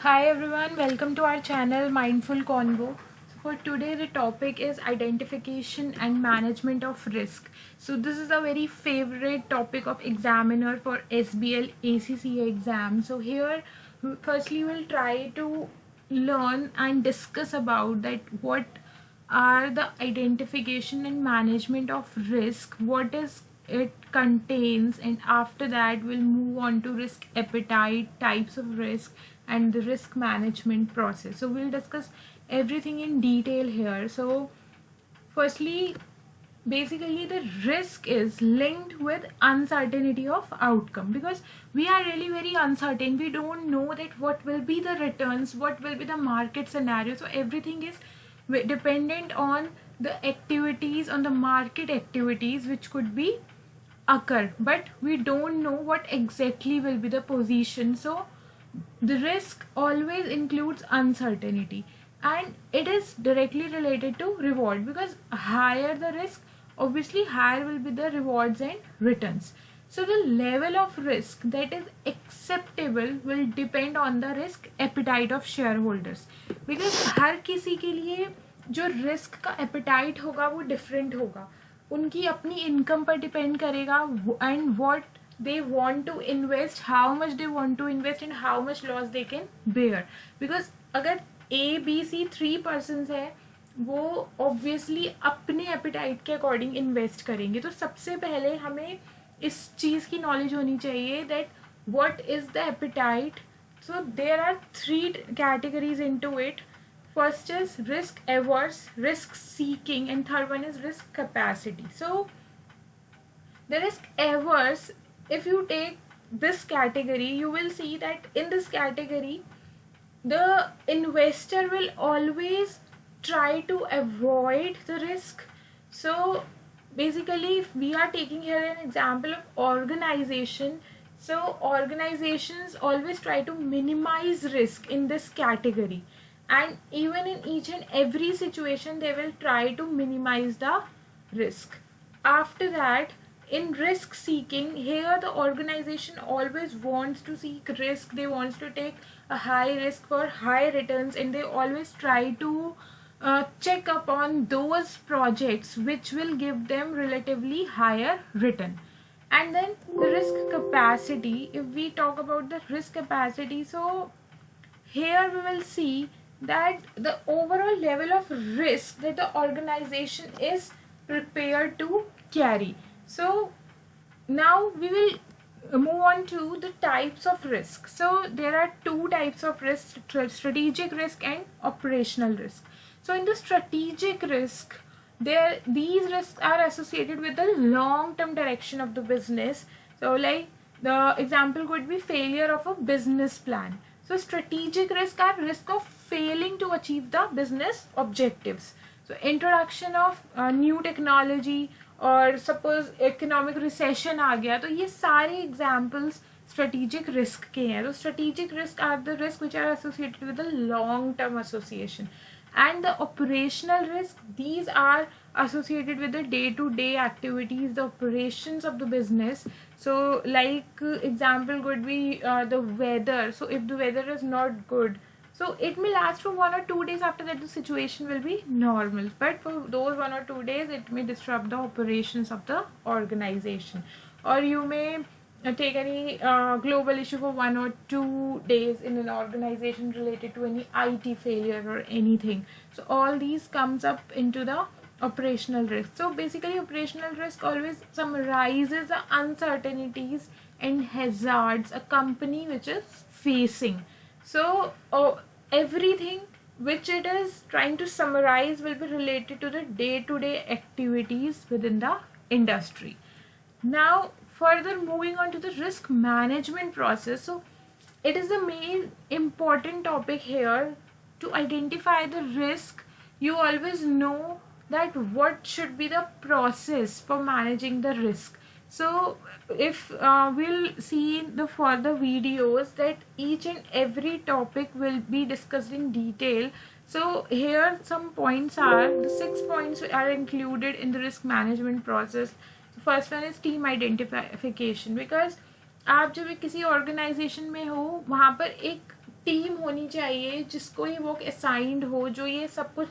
Hi everyone, welcome to our channel Mindful Convo. So for today the topic is identification and management of risk. So this is a very favorite topic of examiner for SBL ACCA exam. So here firstly we'll try to learn and discuss about that what are the identification and management of risk, what is it contains, and after that we'll move on to risk appetite, types of risk, and the risk management process. So we'll discuss everything in detail here. So firstly, basically the risk is linked with uncertainty of outcome, because we are really very uncertain. We don't know that what will be the returns, what will be the market scenario. So everything is dependent on the activities, on the market activities which could be occur, but we don't know what exactly will be the position. So the risk always includes uncertainty, and it is directly related to reward, because higher the risk, obviously higher will be the rewards and returns. So the level of risk that is acceptable will depend on the risk appetite of shareholders, because हर किसी के लिए जो risk का appetite होगा वो different होगा, उनकी अपनी इनकम पर डिपेंड करेगा, and what they want to invest, how much they want to invest, and how much loss they can bear. Because अगर ABC 3 persons है, वो obviously अपने appetite के according invest करेंगे. तो सबसे पहले हमें इस चीज़ की knowledge होनी चाहिए that what is the appetite. So there are 3 categories into it. First is risk averse, risk seeking, and third one is risk capacity. So the risk averse, if you take this category, you will see that in this category the investor will always try to avoid the risk. So basically, if we are taking here an example of organization, so organizations always try to minimize risk in this category, and even in each and every situation they will try to minimize the risk. After that, in risk seeking, here the organization always wants to seek risk, they want to take a high risk for high returns, and they always try to check upon those projects which will give them relatively higher return. And then the risk capacity, if we talk about the risk capacity, so here we will see that the overall level of risk that the organization is prepared to carry. So now we will move on to the types of risk. So there are 2 types of risk: strategic risk and operational risk. So in the strategic risk, these risks are associated with the long-term direction of the business. So like the example could be failure of a business plan. So strategic risk are risk of failing to achieve the business objectives. So introduction of new technology, और suppose economic recession आ गया, तो ये सारे examples strategic risk के हैं. तो strategic risk are the risk which are associated with the long term association. And the operational risk, these are associated with the day-to-day activities, the operations of the business. So like example could be the weather. So if the weather is not good, so it may last for 1 or 2 days. After that the situation will be normal, but for those 1 or 2 days it may disrupt the operations of the organization. Or you may take any global issue for 1 or 2 days in an organization related to any IT failure or anything. So all these comes up into the operational risk. So basically operational risk always summarizes the uncertainties and hazards a company which is facing. So everything which it is trying to summarize will be related to the day-to-day activities within the industry. Now further moving on to the risk management process. So it is the main important topic here. To identify the risk, you always know that what should be the process for managing the risk. So if we'll see in the further videos that each and every topic will be discussed in detail. So here some points are, the 6 points are included in the risk management process. First one is team identification, because आप जब किसी organisation में हो वहाँ पर एक team होनी चाहिए जिसको ये वर्क असाइंड हो, जो ये सब कुछ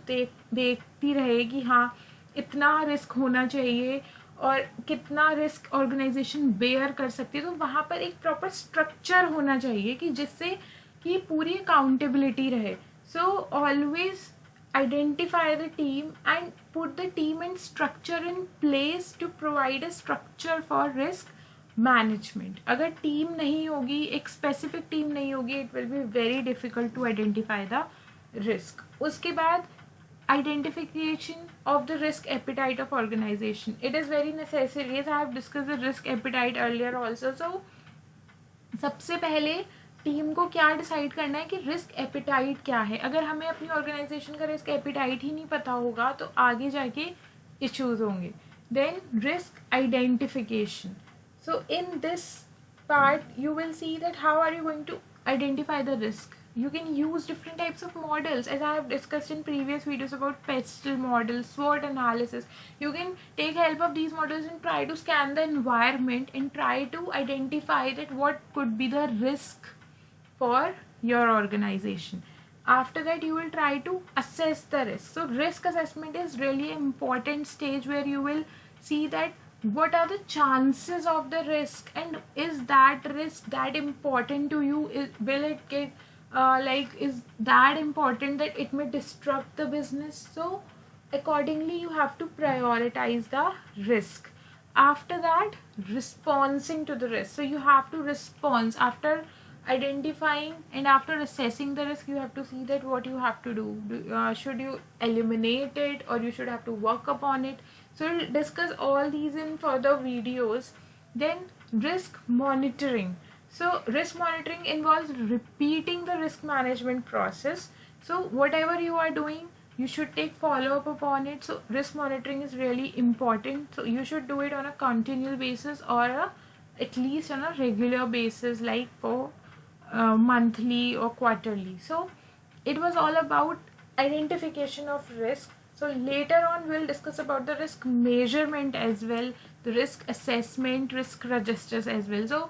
देखती रहे कि हाँ इतना रिस्क होना चाहिए और कितना रिस्क ऑर्गेनाइजेशन बेयर कर सकती है। तो वहाँ पर एक प्रॉपर स्ट्रक्चर होना चाहिए कि जिससे कि पूरी अकाउंटेबिलिटी रहे। So always identify the team and put the team and structure in place to provide a structure for risk management. अगर टीम नहीं होगी, एक स्पेसिफिक टीम नहीं होगी, it will be very difficult to identify the risk. उसके बाद identification of the risk appetite of organization. It is very necessary, as I have discussed the risk appetite earlier also. So सबसे पहले team को क्या decide करना है कि risk appetite क्या है। अगर हमें अपनी ऑर्गेनाइजेशन का रिस्क एपिटाइट ही नहीं पता होगा तो आगे जाके इश्यूज होंगे। Then risk identification. So in this part you will see that how are you going to identify the risk. You can use different types of models, as I have discussed in previous videos about pestle model, SWOT analysis. You can take help of these models and try to scan the environment and try to identify that what could be the risk for your organization. After that you will try to assess the risk. So risk assessment is really an important stage where you will see that what are the chances of the risk and is that risk that important to you. Will it get is that important that it may disrupt the business. So accordingly you have to prioritize the risk. After that, responding to the risk. So you have to respond after identifying and after assessing the risk. You have to see that what you have to do. Should you eliminate it or you should have to work upon it. So we'll discuss all these in further videos. Then risk monitoring. So risk monitoring involves repeating the risk management process. So whatever you are doing, you should take follow-up upon it. So risk monitoring is really important. So you should do it on a continual basis or at least on a regular basis, like for monthly or quarterly. So it was all about identification of risk. So later on we'll discuss about the risk measurement as well, the risk assessment, risk registers as well. So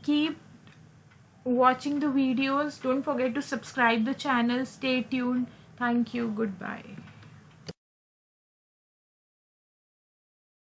keep watching the videos. Don't forget to subscribe the channel. Stay tuned. Thank you. Goodbye.